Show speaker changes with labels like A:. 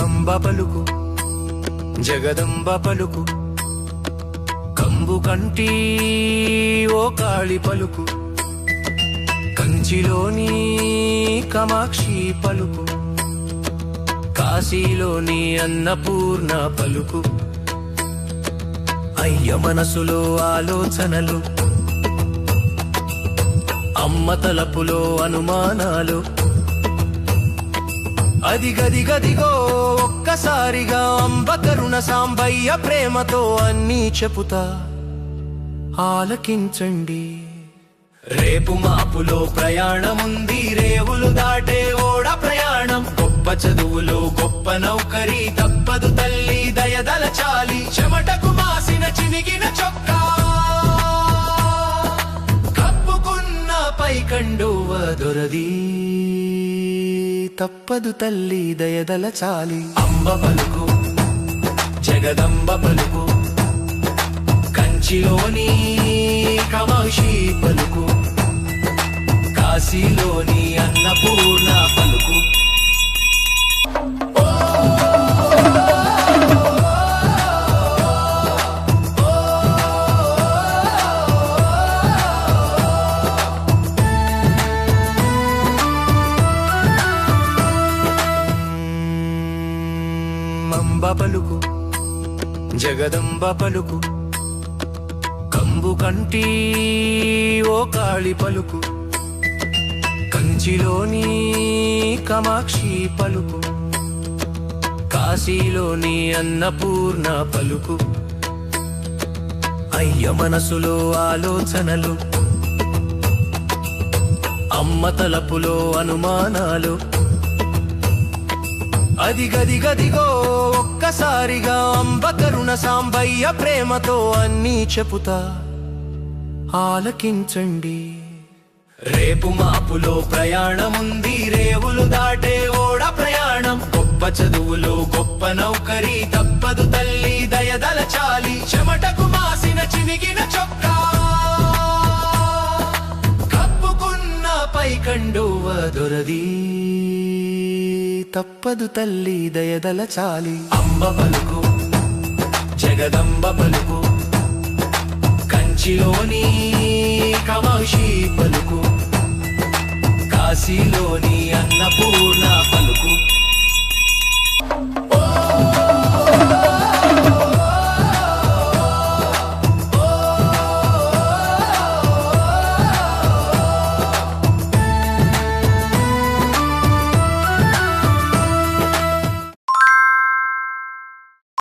A: అంబ పలుకు జగదంబ పలుకు కంబు కంటి ఓ కాళి పలుకు కంచిలోని కామాక్షి పలుకు కాశీలోని అన్నపూర్ణ పలుకు అయ్య మనసులో ఆలోచనలు అమ్మ తలపులో అనుమానాలు అదిగదిగదిగో ఒక్కసారిగా అంబ కరుణ సాంబయ్య ప్రేమతో అన్నీ చెప్పుతా ఆలకించండి. రేపు మాపులో ప్రయాణముంది, రేవులు దాటే ఓడ ప్రయాణం, గొప్ప చదువులో గొప్ప నౌకరీ తప్పదు తల్లి దయదలచాలి. చెమటకు మాసిన చినిగిన చొక్కా కప్పుకున్న పైకండువ దొరది తప్పదు తల్లి దయదలచాలి. అంబ పలుకు జగదంబ పలుకు కంచిలోని కామాక్షి పలుకు కాశీలోని అన్నపూర్ణ పలుకు. అంబ పలుకు జగదంబ పలుకు కంబు కంటి ఓ కాళి పలుకు కంచిలోని కామాక్షి పలుకు కాశీలోని అన్నపూర్ణ పలుకు అయ్య మనసులో ఆలోచనలు అమ్మ తలపులో అనుమానాలు అదిగదిగదిగో ఒక్కసారిగా అంబ కరుణ సాంబయ్య ప్రేమతో అన్నీ చెప్పుతా ఆలకించండి. రేపు మాపులో ప్రయాణముంది, రేవులు దాటే ఓడ ప్రయాణం, గొప్ప చదువులో గొప్ప నౌకరీ తప్పదు తల్లి దయదలచాలి. చెమటకు మాసిన చినిగిన చొక్కా కప్పుకున్న పైకండువ దొరది తప్పదు తల్లి దయదలచాలి. అంబ పలుకు జగదంబ పలుకు కంచిలోని కామాక్షి పలుకు కాశీలోని అన్నపూర్ణ